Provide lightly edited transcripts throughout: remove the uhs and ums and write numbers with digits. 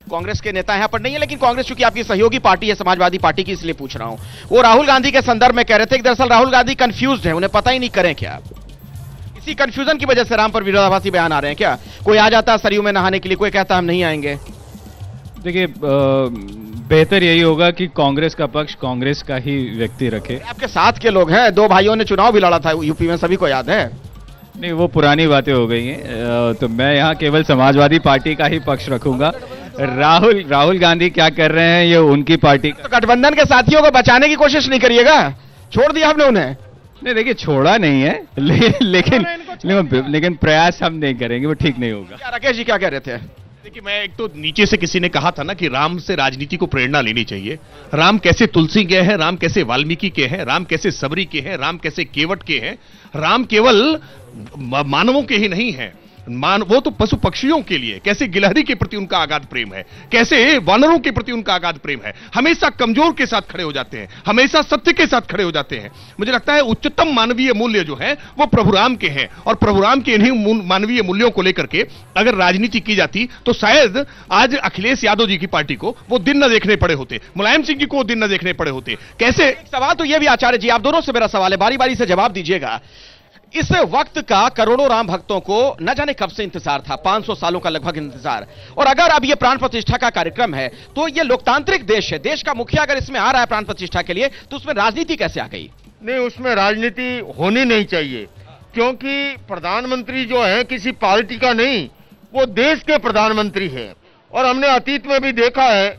कांग्रेस के नेता यहाँ पर नहीं है, लेकिन कांग्रेस चूंकि आपकी सहयोगी पार्टी है समाजवादी पार्टी की, इसलिए पूछ रहा हूं। वो राहुल गांधी के संदर्भ में कह रहे थे कि दरअसल राहुल गांधी कंफ्यूज्ड है, उन्हें पता ही नहीं करें क्या। इसी कंफ्यूजन की वजह से राम पर विरोधाभासी बयान आ रहे हैं क्या? कोई आ जाता है सरयू में नहाने के लिए, कोई कहता हम नहीं आएंगे। देखिए, बेहतर यही होगा कि कांग्रेस का पक्ष कांग्रेस का ही व्यक्ति रखे। आपके साथ के लोग हैं, दो भाइयों ने चुनाव भी लड़ा था यूपी में, सभी को याद है। नहीं, वो पुरानी बातें हो गई हैं। तो मैं यहाँ केवल समाजवादी पार्टी का ही पक्ष रखूंगा। राहुल गांधी क्या कर रहे हैं ये उनकी पार्टी। तो गठबंधन के साथियों को बचाने की कोशिश नहीं करिएगा, छोड़ दिया हमने उन्हें। नहीं, देखिए, छोड़ा नहीं है, लेकिन प्रयास हम नहीं करेंगे, वो ठीक नहीं होगा। राकेश जी क्या कह रहे थे? देखिए, मैं एक तो नीचे से किसी ने कहा था ना कि राम से राजनीति को प्रेरणा लेनी चाहिए। राम कैसे तुलसी के हैं, राम कैसे वाल्मीकि के हैं, राम कैसे सबरी के हैं, राम कैसे केवट के हैं। राम केवल मानवों के ही नहीं है, वो तो पशु पक्षियों के लिए, कैसे गिलहरी के प्रति उनका अगाध प्रेम है, कैसे वानरों के प्रति उनका अगाध प्रेम है। हमेशा कमजोर के साथ खड़े हो जाते हैं, हमेशा सत्य के साथ खड़े हो जाते हैं। मुझे लगता है उच्चतम मानवीय मूल्य जो है वो प्रभु राम के हैं, और प्रभु राम के इन्हीं मानवीय मूल्यों को लेकर के अगर राजनीति की जाती तो शायद आज अखिलेश यादव जी की पार्टी को वो दिन न देखने पड़े होते, मुलायम सिंह जी को दिन न देखने पड़े होते। कैसे? सवाल तो यह भी आचार्य जी, आप दोनों से मेरा सवाल है, बारी बारी से जवाब दीजिएगा। इस वक्त का करोड़ों राम भक्तों को न जाने कब से इंतजार था, 500 सालों का लगभग इंतजार। और अगर अब यह प्राण प्रतिष्ठा का कार्यक्रम है तो यह लोकतांत्रिक देश है, देश का मुखिया अगर इसमें आ रहा है प्राण प्रतिष्ठा के लिए, तो उसमें राजनीति कैसे आ गई? नहीं, उसमें राजनीति होनी नहीं चाहिए, क्योंकि प्रधानमंत्री जो है किसी पार्टी का नहीं, वो देश के प्रधानमंत्री है। और हमने अतीत में भी देखा है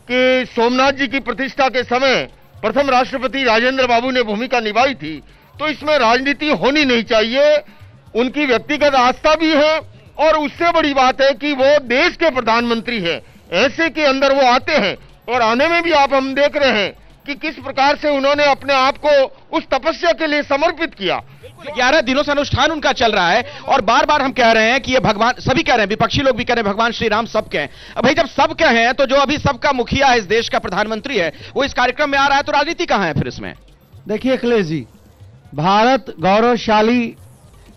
कि सोमनाथ जी की प्रतिष्ठा के समय प्रथम राष्ट्रपति राजेंद्र बाबू ने भूमिका निभाई थी। तो इसमें राजनीति होनी नहीं चाहिए, उनकी व्यक्तिगत आस्था भी है, और उससे बड़ी बात है कि वो देश के प्रधानमंत्री हैं, ऐसे के अंदर वो आते हैं। और आने में भी हम देख रहे हैं कि किस प्रकार से उन्होंने अपने आप को उस तपस्या के लिए समर्पित किया। 11 दिनों से अनुष्ठान उनका चल रहा है, और बार बार हम कह रहे हैं कि ये भगवान, सभी कह रहे हैं, विपक्षी लोग भी कह रहे हैं भगवान श्री राम सबके हैं। अब भाई जब सब कहे हैं तो जो अभी सबका मुखिया है, इस देश का प्रधानमंत्री है, वो इस कार्यक्रम में आ रहा है, तो राजनीति कहां है फिर इसमें? देखिए अखिलेश जी, भारत गौरवशाली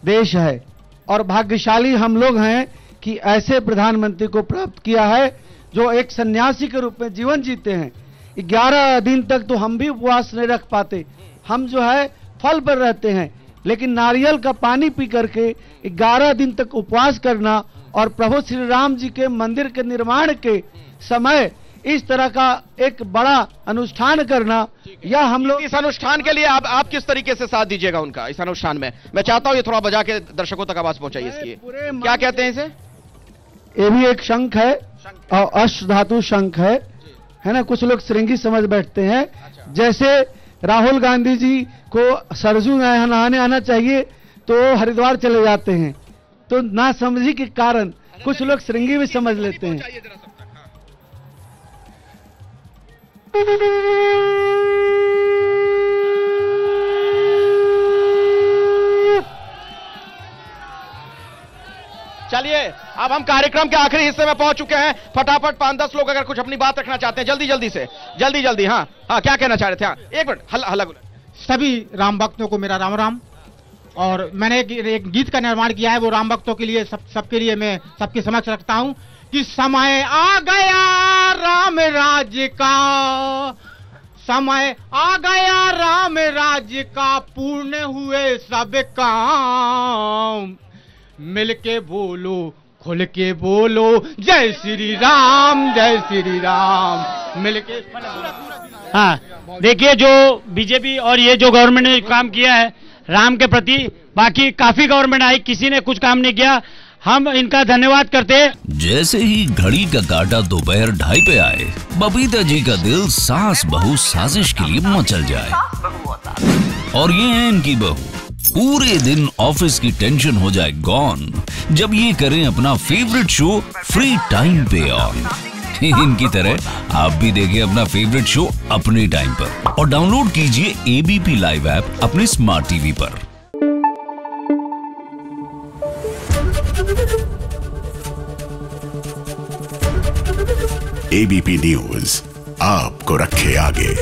देश है और भाग्यशाली हम लोग हैं कि ऐसे प्रधानमंत्री को प्राप्त किया है जो एक सन्यासी के रूप में जीवन जीते हैं। 11 दिन तक तो हम भी उपवास नहीं रख पाते, हम जो है फल पर रहते हैं, लेकिन नारियल का पानी पी करके 11 दिन तक उपवास करना और प्रभु श्री राम जी के मंदिर के निर्माण के समय इस तरह का एक बड़ा अनुष्ठान करना, या हम लोग इस अनुष्ठान के लिए आप किस तरीके से साथ दीजिएगा उनका इस अनुष्ठान में? मैं चाहता हूं ये थोड़ा बजा के दर्शकों तक आवाज पहुंचाइए इसकी। क्या कहते हैं इसे? ये भी एक शंख है और अष्ट धातु शंख है ना। कुछ लोग श्रृंगी समझ बैठते हैं, जैसे राहुल गांधी जी को सरजू नहाने आना चाहिए तो हरिद्वार चले जाते हैं, तो ना समझी के कारण कुछ लोग श्रृंगी भी समझ लेते हैं। चलिए, अब हम कार्यक्रम के आखिरी हिस्से में पहुंच चुके हैं। फटाफट 5-10 लोग अगर कुछ अपनी बात रखना चाहते हैं, जल्दी से जल्दी। हाँ, क्या कहना चाह रहे थे? हाँ, एक मिनट, हल्ला। सभी राम भक्तों को मेरा राम राम। और मैंने एक गीत का निर्माण किया है, वो राम भक्तों के लिए, सबके लिए मैं सबके समक्ष रखता हूं कि समय आ गया राम राज्य का, समय आ गया राम राज्य का, पूर्ण हुए सब काम, मिलके बोलो खुल के बोलो जय श्री राम, जय श्री राम, मिलके। हाँ, देखिए, जो बीजेपी और ये जो गवर्नमेंट ने काम किया है राम के प्रति, बाकी काफी गवर्नमेंट आई, किसी ने कुछ काम नहीं किया, हम इनका धन्यवाद करते हैं। जैसे ही घड़ी का काटा दोपहर 2:30 पे आए, बबीता जी का दिल सास बहू साजिश के लिए मचल जाए। और ये है इनकी बहू, पूरे दिन ऑफिस की टेंशन हो जाए गॉन जब ये करें अपना फेवरेट शो फ्री टाइम पे ऑन। इनकी तरह आप भी देखिए अपना फेवरेट शो अपने टाइम पर, और डाउनलोड कीजिए एबीपी लाइव ऐप अपने स्मार्ट टीवी पर। एबीपी न्यूज आपको रखे आगे।